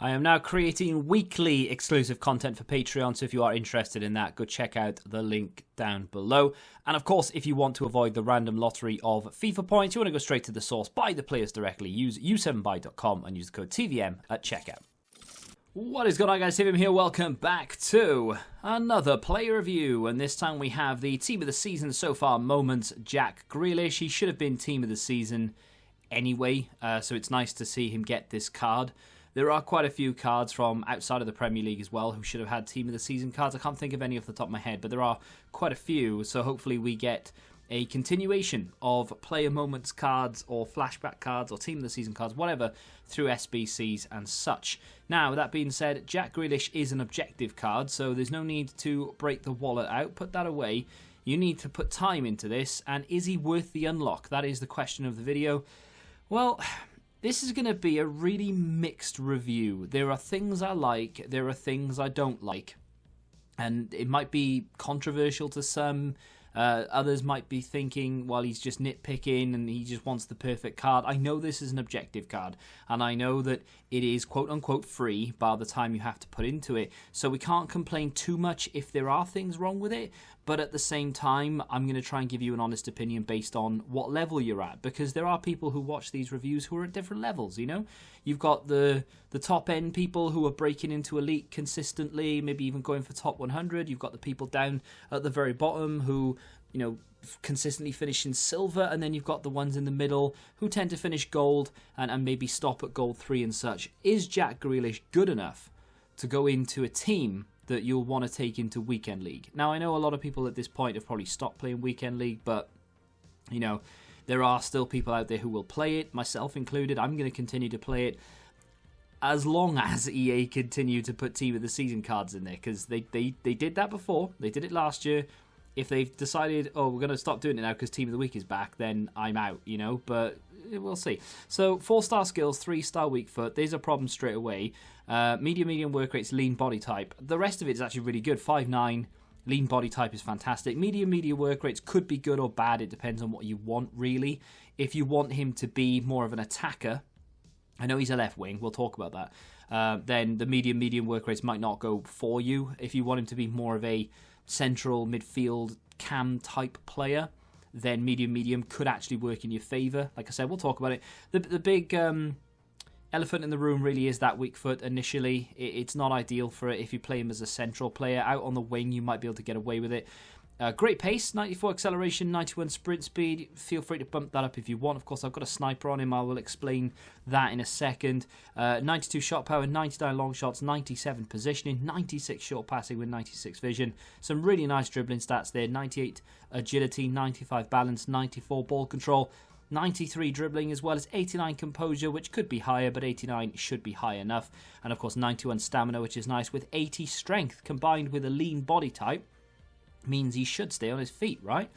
I am now creating weekly exclusive content for Patreon, so if you are interested in that, go check out the link down below. And of course, if you want to avoid the random lottery of FIFA points, you want to go straight to the source, buy the players directly, use u7buy.com and use the code TVM at checkout. What is going on, guys? TVM here. Welcome back to another player review, and this time we have the team of the season so far moments, Jack Grealish. He should have been team of the season anyway, so it's nice to see him get this card. There are quite a few cards from outside of the Premier League as well who should have had Team of the Season cards. I can't think of any off the top of my head, but there are quite a few. So hopefully we get a continuation of player moments cards or flashback cards or Team of the Season cards, whatever, through SBCs and such. Now, with that being said, Jack Grealish is an objective card, so there's no need to break the wallet out. Put that away. You need to put time into this, and is he worth the unlock? That is the question of the video. Well, this is going to be a really mixed review. There are things I like, there are things I don't like. And it might be controversial to some. Others might be thinking, well, he's just nitpicking and he just wants the perfect card. I know this is an objective card, and I know that it is quote-unquote free by the time you have to put into it. So we can't complain too much if there are things wrong with it, but at the same time, I'm going to try and give you an honest opinion based on what level you're at, because there are people who watch these reviews who are at different levels, you know? You've got the top-end people who are breaking into Elite consistently, maybe even going for top 100. You've got the people down at the very bottom who, you know, consistently finish in silver, and then you've got the ones in the middle who tend to finish gold and maybe stop at gold 3 and such. Is Jack Grealish good enough to go into a team that you'll want to take into Weekend League? Now, I know a lot of people at this point have probably stopped playing Weekend League, but, you know, there are still people out there who will play it, myself included. I'm going to continue to play it as long as EA continue to put Team of the Season cards in there, because they did that before. They did it last year. If they've decided, oh, we're going to stop doing it now because Team of the Week is back, then I'm out, you know, but we'll see. So, 4-star skills, 3-star weak foot. There's a problem straight away. Medium work rates, lean body type. The rest of it is actually really good. 5'9", lean body type is fantastic. Medium work rates could be good or bad. It depends on what you want, really. If you want him to be more of an attacker, I know he's a left wing, we'll talk about that, then the medium work rates might not go for you. If you want him to be more of a central midfield cam type player, then medium could actually work in your favour. Like I said, we'll talk about it. The big elephant in the room really is that weak foot initially. It's not ideal for it if you play him as a central player. Out on the wing, you might be able to get away with it. Great pace, 94 acceleration, 91 sprint speed. Feel free to bump that up if you want. Of course, I've got a sniper on him. I will explain that in a second. 92 shot power, 99 long shots, 97 positioning, 96 short passing with 96 vision. Some really nice dribbling stats there. 98 agility, 95 balance, 94 ball control, 93 dribbling, as well as 89 composure, which could be higher, but 89 should be high enough. And of course, 91 stamina, which is nice, with 80 strength combined with a lean body type. Means he should stay on his feet, right?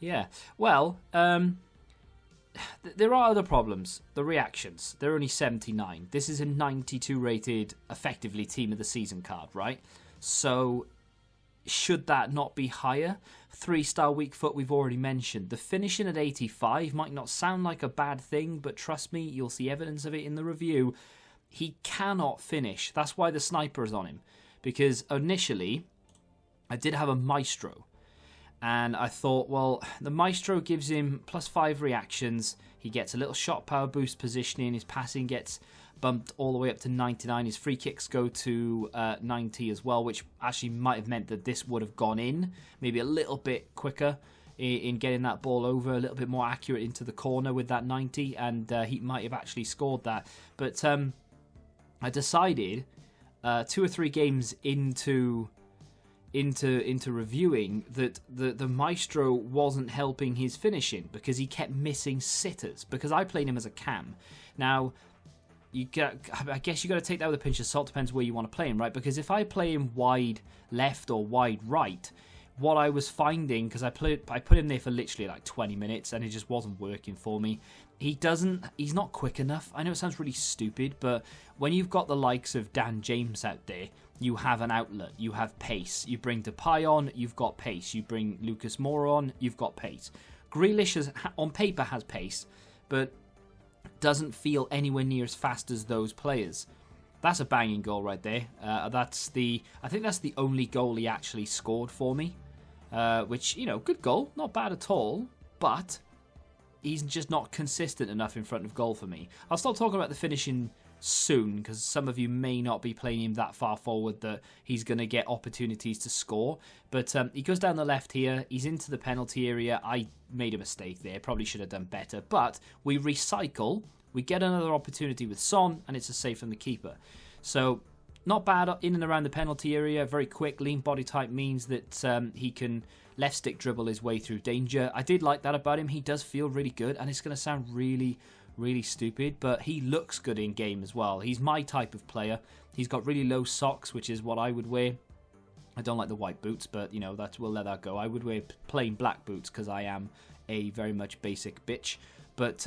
Yeah. Well, there are other problems. The reactions. They're only 79. This is a 92 rated, effectively, Team of the Season card, right? So, should that not be higher? 3-star weak foot we've already mentioned. The finishing at 85 might not sound like a bad thing, but trust me, you'll see evidence of it in the review. He cannot finish. That's why the sniper is on him. Because initially, I did have a Maestro, and I thought, well, the Maestro gives him +5 reactions. He gets a little shot power boost positioning. His passing gets bumped all the way up to 99. His free kicks go to 90 as well, which actually might have meant that this would have gone in maybe a little bit quicker in getting that ball over, a little bit more accurate into the corner with that 90, and he might have actually scored that. But I decided 2 or 3 games into reviewing that the Maestro wasn't helping his finishing because he kept missing sitters, because I played him as a cam. Now, I guess you got to take that with a pinch of salt. Depends where you want to play him, right? Because if I play him wide left or wide right, what I was finding, because I put him there for literally like 20 minutes and it just wasn't working for me. He's not quick enough. I know it sounds really stupid, but when you've got the likes of Dan James out there, you have an outlet, you have pace. You bring Depay on, you've got pace. You bring Lucas Moura on, you've got pace. Grealish on paper has pace, but doesn't feel anywhere near as fast as those players. That's a banging goal right there. I think that's the only goal he actually scored for me. Which, you know, good goal. Not bad at all. But he's just not consistent enough in front of goal for me. I'll start talking about the finishing soon, because some of you may not be playing him that far forward that he's going to get opportunities to score. But he goes down the left here. He's into the penalty area. I made a mistake there. Probably should have done better. But we recycle. We get another opportunity with Son, and it's a save from the keeper. So, not bad in and around the penalty area. Very quick, lean body type means that he can left stick dribble his way through danger. I did like that about him. He does feel really good, and it's going to sound really, really stupid, but he looks good in game as well. He's my type of player. He's got really low socks, which is what I would wear. I don't like the white boots, but, you know, we'll let that go. I would wear plain black boots because I am a very much basic bitch. But,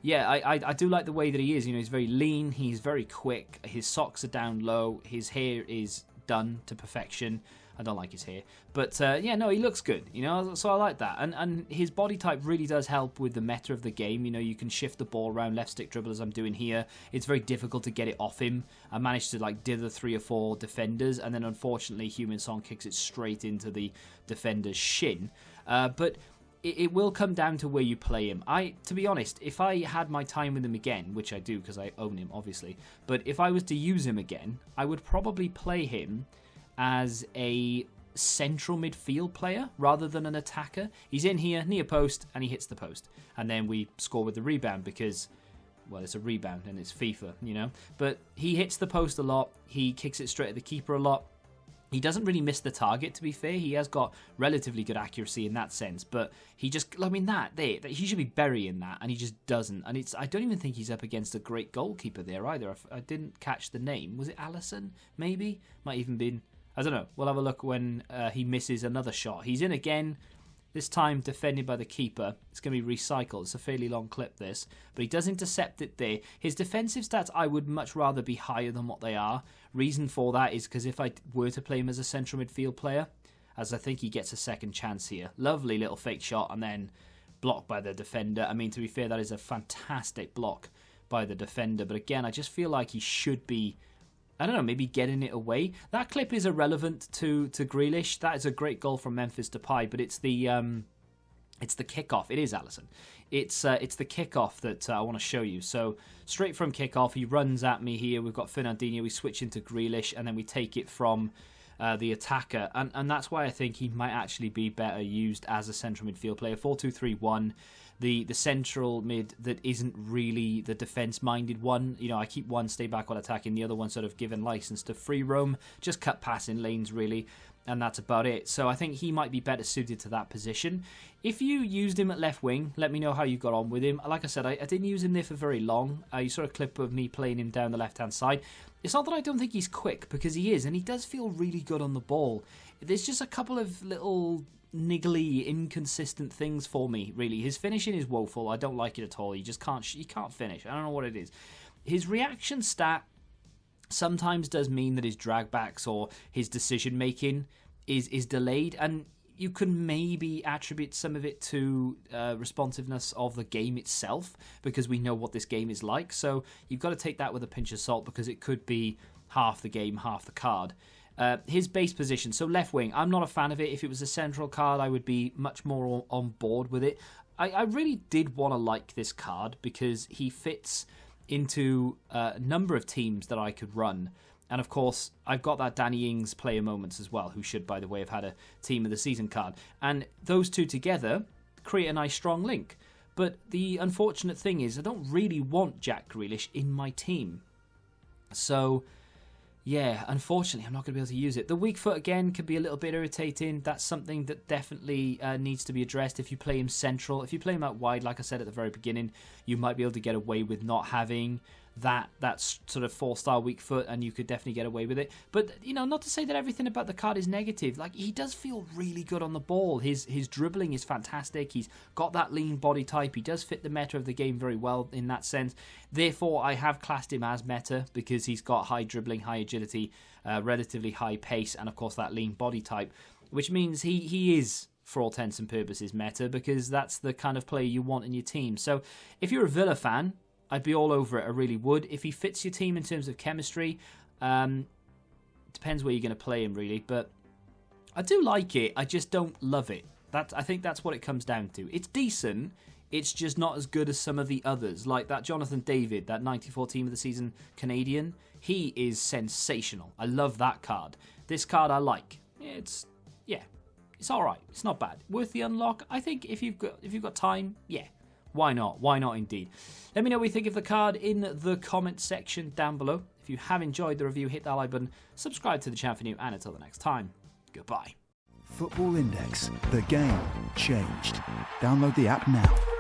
yeah, I do like the way that he is. You know, he's very lean. He's very quick. His socks are down low. His hair is done to perfection. I don't like his hair. But, yeah, no, he looks good, you know, so I like that. And his body type really does help with the meta of the game. You know, you can shift the ball around, left stick dribble as I'm doing here. It's very difficult to get it off him. I managed to, like, dither 3 or 4 defenders, and then, unfortunately, Heung-min Son kicks it straight into the defender's shin. But it will come down to where you play him. To be honest, if I had my time with him again, which I do because I own him, obviously, but if I was to use him again, I would probably play him as a central midfield player rather than an attacker. He's in here, near post, and he hits the post. And then we score with the rebound because, well, it's a rebound and it's FIFA, you know. But he hits the post a lot. He kicks it straight at the keeper a lot. He doesn't really miss the target, to be fair. He has got relatively good accuracy in that sense. But he just, I mean, he should be burying that, and he just doesn't. And I don't even think he's up against a great goalkeeper there either. I didn't catch the name. Was it Allison, maybe? Might even been, I don't know. We'll have a look when he misses another shot. He's in again, this time defended by the keeper. It's going to be recycled. It's a fairly long clip, this. But he does intercept it there. His defensive stats, I would much rather be higher than what they are. Reason for that is because if I were to play him as a central midfield player, as I think he gets a second chance here. Lovely little fake shot and then blocked by the defender. I mean, to be fair, that is a fantastic block by the defender. But again, I just feel like he should be, I don't know, maybe getting it away. That clip is irrelevant to Grealish. That is a great goal from Memphis Depay, but it's the kickoff. It is Allison. It's the kickoff that I want to show you. So straight from kickoff, he runs at me here. We've got Fernandinho. We switch into Grealish, and then we take it from the attacker. And that's why I think he might actually be better used as a central midfield player. 4-2-3-1. The central mid that isn't really the defence-minded one. You know, I keep one stay back while attacking, the other one sort of given license to free roam, just cut passing lanes really, and that's about it. So I think he might be better suited to that position. If you used him at left wing, let me know how you got on with him. Like I said, I didn't use him there for very long. You saw a clip of me playing him down the left-hand side. It's not that I don't think he's quick, because he is, and he does feel really good on the ball. There's just a couple of little niggly, inconsistent things for me, really. His finishing is woeful. I don't like it at all. He can't finish. I don't know what it is. His reaction stat sometimes does mean that his dragbacks or his decision making is delayed, and you can maybe attribute some of it to responsiveness of the game itself, because we know what this game is like. So you've got to take that with a pinch of salt, because it could be half the game, half the card. His base position, so left wing, I'm not a fan of it. If it was a central card, I would be much more on board with it. I really did want to like this card because he fits into a number of teams that I could run. And of course, I've got that Danny Ings player moments as well, who should, by the way, have had a team of the season card. And those two together create a nice strong link. But the unfortunate thing is, I don't really want Jack Grealish in my team. So yeah, unfortunately, I'm not going to be able to use it. The weak foot, again, can be a little bit irritating. That's something that definitely needs to be addressed if you play him central. If you play him out wide, like I said at the very beginning, you might be able to get away with not having that sort of 4-star weak foot, and you could definitely get away with it. But, you know, not to say that everything about the card is negative. Like, he does feel really good on the ball. His dribbling is fantastic. He's got that lean body type. He does fit the meta of the game very well in that sense. Therefore, I have classed him as meta because he's got high dribbling, high agility, relatively high pace, and of course that lean body type, which means he is, for all intents and purposes, meta, because that's the kind of player you want in your team. So if you're a Villa fan, I'd be all over it. I really would. If he fits your team in terms of chemistry, depends where you're going to play him, really. But I do like it. I just don't love it. I think that's what it comes down to. It's decent. It's just not as good as some of the others. Like that Jonathan David, that 94 Team of the Season Canadian. He is sensational. I love that card. This card I like. It's all right. It's not bad. Worth the unlock. I think if you've got time, yeah. Why not? Why not indeed? Let me know what you think of the card in the comment section down below. If you have enjoyed the review, hit that like button, subscribe to the channel for new, and until the next time, goodbye. Football Index. The game changed. Download the app now.